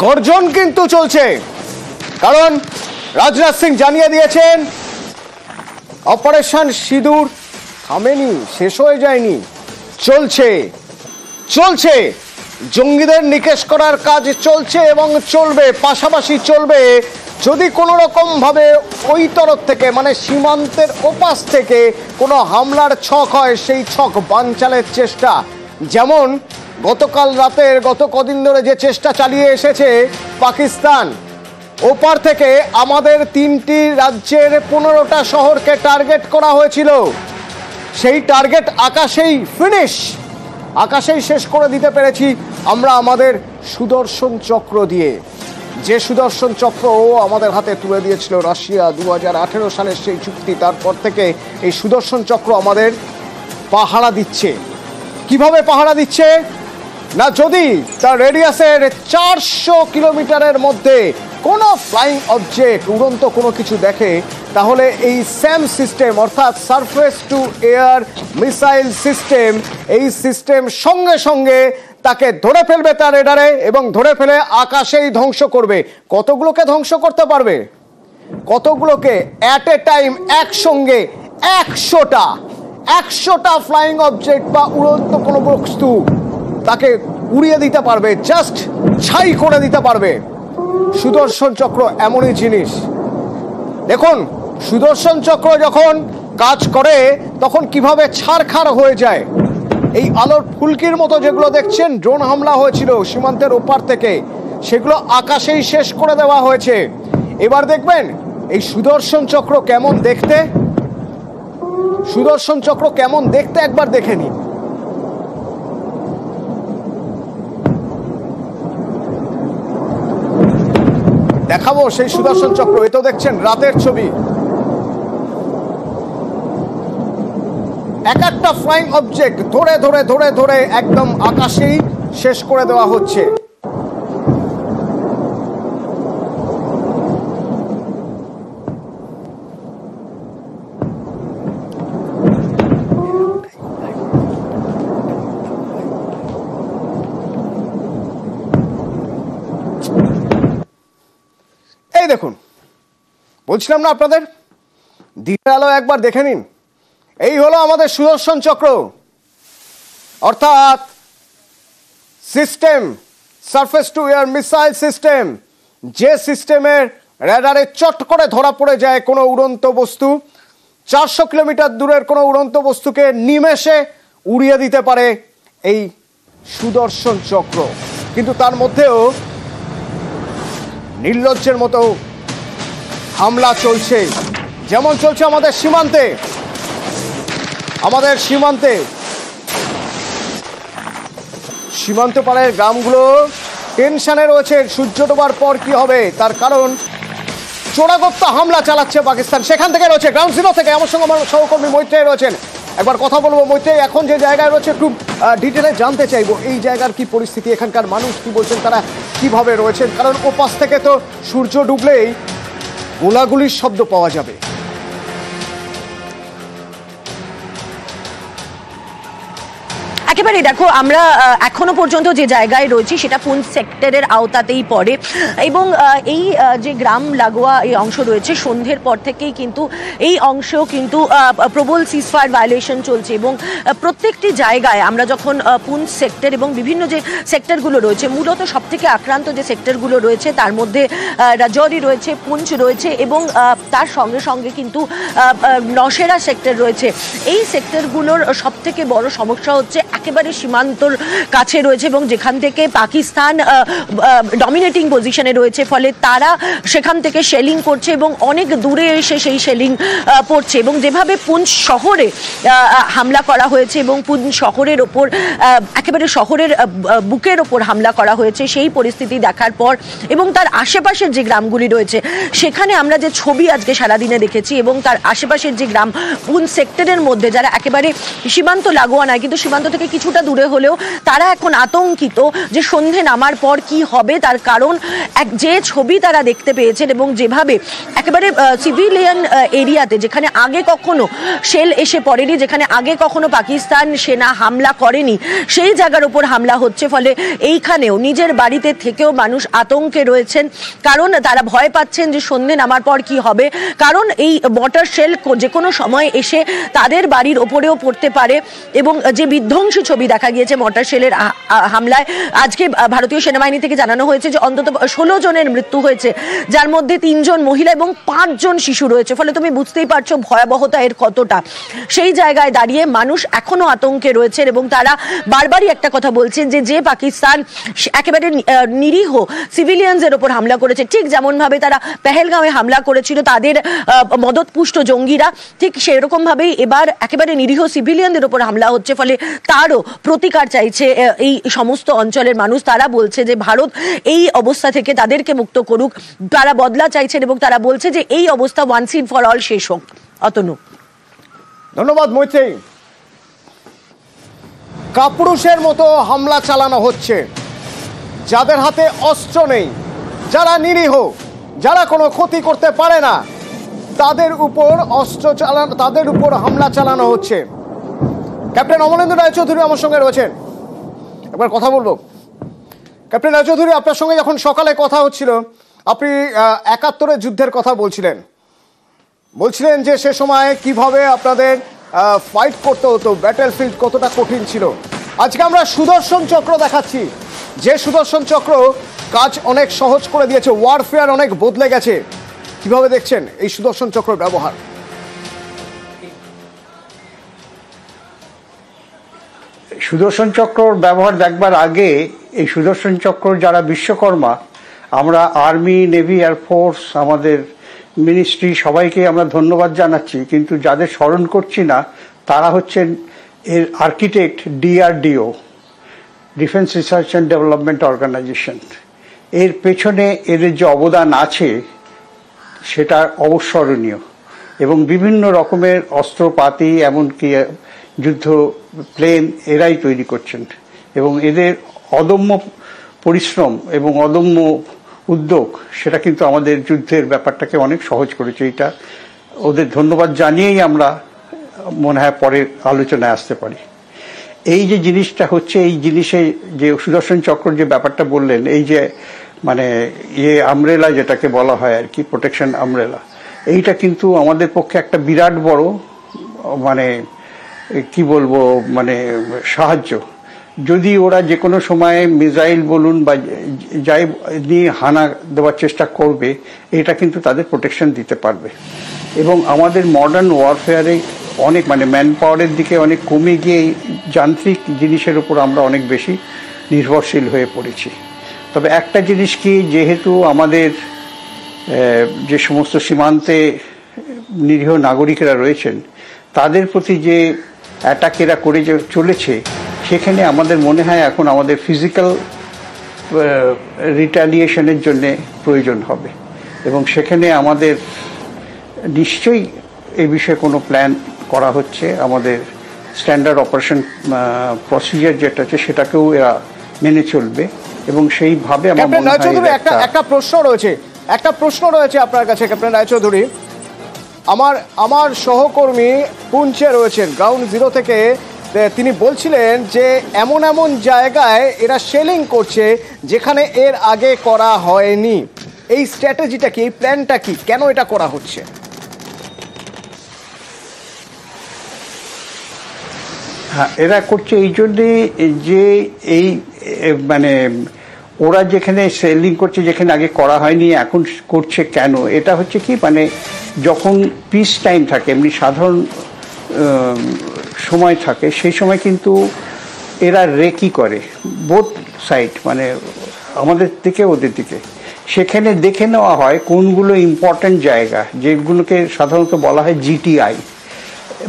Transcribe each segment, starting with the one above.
গর্জন কিন্তু চলছে, কারণ রাজনাথ সিং জানিয়ে দিয়েছেন অপারেশন সিঁদুর থামেনি, শেষ হয়ে যায়নি, চলছে চলছে জঙ্গিদের নিকেশ করার কাজ চলছে এবং চলবে, পাশাপাশি চলবে যদি কোনো রকম ভাবে ওই তরফ থেকে মানে সীমান্তের ওপাশ থেকে কোনো হামলার ছক হয়, সেই ছক বানচালের চেষ্টা। যেমন গতকাল রাতের গত কদিন ধরে যে চেষ্টা চালিয়ে এসেছে পাকিস্তান, ওপার থেকে আমাদের 3টি রাজ্যের 15টা শহরকে টার্গেট করা হয়েছিল, সেই টার্গেট আকাশেই ফিনিশ, আকাশেই শেষ করে দিতে পেরেছি আমরা আমাদের সুদর্শন চক্র দিয়ে। যে সুদর্শন চক্র আমাদের হাতে তুলে দিয়েছিল রাশিয়া 2018 সালের সেই চুক্তি, তারপর থেকে এই সুদর্শন চক্র আমাদের পাহারা দিচ্ছে। কিভাবে পাহারা দিচ্ছে না, যদি তার রেডিয়াসের 400 কিলোমিটারের মধ্যে কোনো ফ্লাইং অবজেক্ট উড়ন্ত কোনো কিছু দেখে, তাহলে এই স্যাম সিস্টেম অর্থাৎ surface two air missile system, এই সিস্টেম সঙ্গে সঙ্গে তাকে ধরে ফেলবে তার রেডারে এবং ধরে ফেলে আকাশেই ধ্বংস করবে। কতগুলোকে ধ্বংস করতে পারবে? কতগুলোকে অ্যাট এ টাইম একসঙ্গে 100টা ফ্লাইং অবজেক্ট বা উড়ন্ত কোনো বস্তু তাকে উড়িয়ে দিতে পারবে, জাস্ট ছাই করে দিতে পারবে। সুদর্শন চক্র এমনই জিনিস। দেখুন সুদর্শন চক্র যখন কাজ করে তখন কিভাবে ছারখার হয়ে যায়। এই আলোর ফুলকির মতো যেগুলো দেখছেন ড্রোন হামলা হয়েছিল সীমান্তের ওপার থেকে, সেগুলো আকাশেই শেষ করে দেওয়া হয়েছে। এবার দেখবেন এই সুদর্শন চক্র কেমন দেখতে, সুদর্শন চক্র কেমন দেখতে একবার দেখে নিন। দেখাবো সেই সুদর্শন চক্র। এ তো দেখছেন রাতের ছবি, এক একটা ফ্লাইং অবজেক্ট ধরে ধরে ধরে ধরে একদম আকাশেই শেষ করে দেওয়া হচ্ছে। এই দেখুন, বলছিলাম না আপনাদের, দিনের আলো একবার দেখে নিন। এই হলো আমাদের সুদর্শন চক্র, অর্থাৎ system surface two air missile system, যে সিস্টেমের রেডারে চট করে ধরা পড়ে যায় কোনো উড়ন্ত বস্তু, 400 কিলোমিটার দূরের কোনো উড়ন্ত বস্তুকে নিমেষে উড়িয়ে দিতে পারে এই সুদর্শন চক্র। কিন্তু তার মধ্যেও নির্লজ্জের মতো হামলা চলছে, যেমন চলছে আমাদের সীমান্তে। আমাদের সীমান্ত পাড়ের গ্রামগুলো টেনশনে রয়েছে, সূর্য ডোবার পর কি হবে, তার কারণ চোরাগোপ্তা হামলা চালাচ্ছে পাকিস্তান। সেখান থেকে রয়েছে গ্রাউন্ড জিরো থেকে আমার সঙ্গে আমার সহকর্মী মৈত্রেয় রয়েছেন, একবার কথা বলবো। মৈত্রেয়, এখন যে জায়গায় রয়েছে একটু ডিটেলে জানতে চাইবো এই জায়গার কি পরিস্থিতি, এখানকার মানুষ কি বলছেন, তারা কিভাবে রয়েছেন, কারণ ওপাশ থেকে তো সূর্য ডুবলেই গোলাগুলির শব্দ পাওয়া যাবে। একেবারে দেখো, আমরা এখনো পর্যন্ত যে জায়গায় রয়েছি সেটা পুঞ্চ সেক্টরের আওতাতেই পড়ে এবং এই যে গ্রাম লাগোয়া এই অংশ রয়েছে, সন্ধ্যের পর থেকেই কিন্তু এই অংশেও কিন্তু প্রবল সিজফায়ার ভায়োলেশন চলছে এবং প্রত্যেকটি জায়গায় আমরা যখন পুঞ্চ সেক্টর এবং বিভিন্ন যে সেক্টরগুলো রয়েছে, মূলত সবথেকে আক্রান্ত যে সেক্টরগুলো রয়েছে তার মধ্যে রাজৌরি রয়েছে, পুঞ্চ রয়েছে এবং তার সঙ্গে সঙ্গে কিন্তু নওশেরা সেক্টর রয়েছে। এই সেক্টরগুলোর সবথেকে বড় সমস্যা হচ্ছে একেবারে সীমান্তর কাছে রয়েছে এবং যেখান থেকে পাকিস্তান ডমিনেটিং পজিশনে রয়েছে, ফলে তারা সেখান থেকে শেলিং করছে এবং অনেক দূরে এসে সেই শেলিং পড়ছে। এবং যেভাবে পুঞ্চ শহরে হামলা করা হয়েছে এবং পুঞ্চ শহরের ওপর একেবারে শহরের বুকের ওপর হামলা করা হয়েছে, সেই পরিস্থিতি দেখার পর এবং তার আশেপাশের যে গ্রামগুলি রয়েছে সেখানে আমরা যে ছবি আজকে সারাদিনে দেখেছি এবং তার আশেপাশের যে গ্রাম পুঞ্চ সেক্টরের মধ্যে যারা একেবারে সীমান্ত লাগোয়া নয় কিন্তু সীমান্ত থেকে কিছু কিছুটা দূরে হলেও তারা এখন আতঙ্কিত যে সন্ধে নামার পর কি হবে, তার কারণ যে ছবি তারা দেখতে পেয়েছেন এবং যেভাবে একেবারে সিভিলিয়ান এরিয়াতে, যেখানে আগে কখনো শেল এসে পড়েনি, যেখানে আগে কখনো পাকিস্তান সেনা হামলা করেনি, সেই জায়গার উপর হামলা হচ্ছে। ফলে এইখানেও নিজের বাড়িতে থেকেও মানুষ আতঙ্কে রয়েছেন, কারণ তারা ভয় পাচ্ছেন যে সন্ধে নামার পর কি হবে, কারণ এই মর্টার শেল যে কোনো সময় এসে তাদের বাড়ির ওপরেও পড়তে পারে। এবং যে বিধ্বংসী ছবি দেখা গিয়েছে মর্টার শেলের হামলায়, আজকে ভারতীয় সেনাবাহিনী থেকে জানানো হয়েছে যে অন্তত 16 জনের মৃত্যু হয়েছে, যার মধ্যে 3 জন মহিলা এবং 5 জন শিশু রয়েছে। ফলে তুমি বুঝতেই পারছো ভয়াবহতা এর কতটা। সেই জায়গায় দাঁড়িয়ে মানুষ এখনো আতঙ্কে রয়েছেন এবং তারা বারবারই একটা কথা বলছেন যে পাকিস্তান একেবারে নিরীহ সিভিলিয়ানদের ওপর হামলা করেছে, ঠিক যেমন ভাবে তারা পেহেলগাঁওয়ে হামলা করেছিল তাদের মদতপুষ্ট জঙ্গিরা, ঠিক সেরকম ভাবেই এবার একেবারে নিরীহ সিভিলিয়ানদের ওপর হামলা হচ্ছে। ফলে তারও প্রতিকার চাইছে এই সমস্ত অঞ্চলের মানুষ। তারা বলছে যে ভারত এই অবস্থা থেকে তাদেরকে মুক্ত করুক, তারা বদলা চাইছেন এবং তারা বলছে যে এই অবস্থা ওয়ান্স এন্ড ফর অল শেষ হোক। অতনু, ধন্যবাদ মৈত্রী। কাপুরুষের মতো হামলা চালানো হচ্ছে, যাদের হাতে অস্ত্র নেই, যারা নিরীহ, যারা কোনো ক্ষতি করতে পারে না, তাদের উপর হামলা চালানো হচ্ছে। ক্যাপ্টেন অমলেন্দু রায়চৌধুরী আমার সঙ্গে রয়েছেন, একবার কথা বলবো। ক্যাপ্টেন রায়চৌধুরী, আপনার সঙ্গে যখন সকালে কথা হচ্ছিল, আপনি 71-এর যুদ্ধের কথা বলছিলেন যে সে সময় কিভাবে আপনাদের ফাইট করতে হতো, ব্যাটেলফিল্ড কতটা কঠিন ছিল। আজকে আমরা সুদর্শন চক্র দেখাচ্ছি, যে সুদর্শন চক্র কাজ অনেক সহজ করে দিয়েছে, ওয়ারফেয়ার অনেক বদলে গেছে। কিভাবে দেখছেন এই সুদর্শন চক্রের ব্যবহার? সুদর্শন চক্রর ব্যবহার দেখবার আগে এই সুদর্শন চক্র যারা বিশ্বকর্মা, আমরা আর্মি, নেভি, এয়ারফোর্স, আমাদের মিনিস্ট্রি সবাইকে আমরা ধন্যবাদ জানাচ্ছি, কিন্তু যাদের স্মরণ করছি না তারা হচ্ছেন এর architect DRDO, defence research and development organisation. এর পেছনে এদের যে অবদান আছে সেটা অবস্মরণীয়, এবং বিভিন্ন রকমের অস্ত্রপাতি, এমনকি যুদ্ধ প্লেন এরাই তৈরি করছেন। এবং এদের অদম্য পরিশ্রম এবং অদম্য উদ্যোগ সেটা কিন্তু আমাদের যুদ্ধের ব্যাপারটাকে অনেক সহজ করেছে। এটা ওদের ধন্যবাদ জানিয়েই আমরা মনে হয় পরের আলোচনায় আসতে পারি। এই যে জিনিসটা হচ্ছে, এই জিনিসে যে সুদর্শন চক্র যে ব্যাপারটা বললেন, এই যে মানে আমব্রেলা যেটাকে বলা হয় আর কি, প্রোটেকশন আমব্রেলা, এইটা কিন্তু আমাদের পক্ষে একটা বিরাট বড় মানে কি বলবো মানে সাহায্য। যদি ওরা যে কোনো সময় মিসাইল বলুন বা যাই নিয়ে হানা দেওয়ার চেষ্টা করবে, এটা কিন্তু তাদের প্রোটেকশন দিতে পারবে। এবং আমাদের মডার্ন ওয়ারফেয়ারে অনেক মানে ম্যান পাওয়ারের দিকে অনেক কমে গিয়ে যান্ত্রিক জিনিসের উপর আমরা অনেক বেশি নির্ভরশীল হয়ে পড়েছি। তবে একটা জিনিস কি, যেহেতু আমাদের যে সমস্ত সীমান্তে নিরীহ নাগরিকেরা রয়েছেন তাদের প্রতি যে অ্যাটাকেরা করে যে চলেছে, সেখানে আমাদের মনে হয় এখন আমাদের ফিজিক্যাল রিটালিয়েশনের জন্যে প্রয়োজন হবে, এবং সেখানে আমাদের নিশ্চয়ই এই বিষয়ে কোনো প্ল্যান করা হচ্ছে। আমাদের স্ট্যান্ডার্ড অপারেশন প্রসিজার যেটা আছে সেটাকেও এরা মেনে চলবে, এবং সেইভাবে ক্যাপ্টেন রায়চৌধুরী, একটা প্রশ্ন রয়েছে আপনার কাছে। ক্যাপ্টেন রায়চৌধুরী, আমার সহকর্মী পুঞ্চে রয়েছেন গ্রাউন্ড জিরো থেকে, তিনি বলছিলেন যে এমন জায়গায় এরা শেলিং করছে যেখানে এর আগে করা হয়নি। এই স্ট্র্যাটেজিটা কি, এই প্ল্যানটা কি, কেন এটা করা হচ্ছে? হ্যাঁ, এরা করছে এই জন্যে যে এই মানে ওরা যেখানে সেলিং করছে যেখানে আগে করা হয়নি, এখন করছে কেন? এটা হচ্ছে কি, মানে যখন পিস টাইম থাকে, এমনি সাধারণ সময় থাকে, সেই সময় কিন্তু এরা রেকি করে বোথ সাইড, মানে আমাদের দিকে ওদের দিকে। সেখানে দেখে নেওয়া হয় কোনগুলো ইম্পর্ট্যান্ট জায়গা, যেগুলোকে সাধারণত বলা হয় GTI,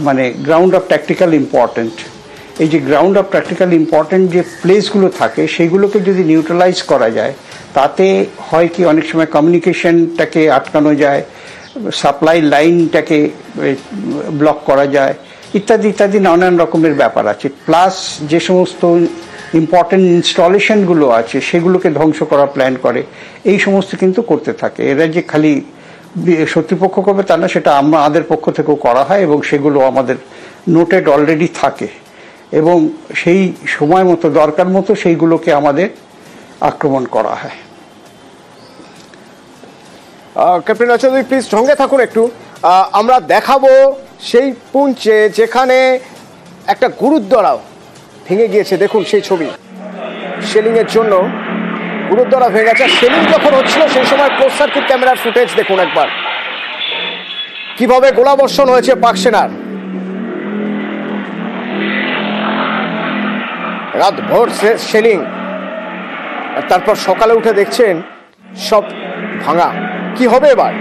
মানে গ্রাউন্ড অফ ট্যাকটিক্যাল ইম্পর্ট্যান্ট। এই যে গ্রাউন্ড অফ ট্যাকটিক্যাল ইম্পর্ট্যান্ট যে প্লেসগুলো থাকে, সেইগুলোকে যদি নিউট্রালাইজ করা যায়, তাতে হয় কি অনেক সময় কমিউনিকেশনটাকে আটকানো যায়, সাপ্লাই লাইনটাকে ব্লক করা যায়, ইত্যাদি ইত্যাদি নানান রকমের ব্যাপার আছে। প্লাস যে সমস্ত ইম্পর্টেন্ট ইনস্টলেশনগুলো আছে সেগুলোকে ধ্বংস করার প্ল্যান করে, এই সমস্ত কিন্তু করতে থাকে। এরা যে খালি শত্রুপক্ষ করবে তা না, সেটা আমাদের পক্ষ থেকেও করা হয় এবং সেগুলো আমাদের নোটেড অলরেডি থাকে এবং সেই সময় মতো দরকার মতো সেইগুলোকে আমাদের আক্রমণ করা হয়। ক্যাপ্টেন রায় চৌধুরী প্লিজ সঙ্গে থাকুন একটু। আমরা দেখাবো সেই পুঞ্চে যেখানে একটা গুরুদ্বারা ভেঙে গিয়েছে, দেখুন সেই ছবি। শেলিংয়ের জন্য গুরুদ্বারা ভেঙে গেছে। শেলিং যখন হচ্ছিল সেই সময় ক্লোজ সার্কিট ক্যামেরার ফুটেজ দেখুন একবার, কিভাবে গোলাবর্ষণ হয়েছে পাক সেনার। রাত ভোর শেলিং, আর তারপর সকালে উঠে দেখছেন সব ভাঙা। কি হবে এবার?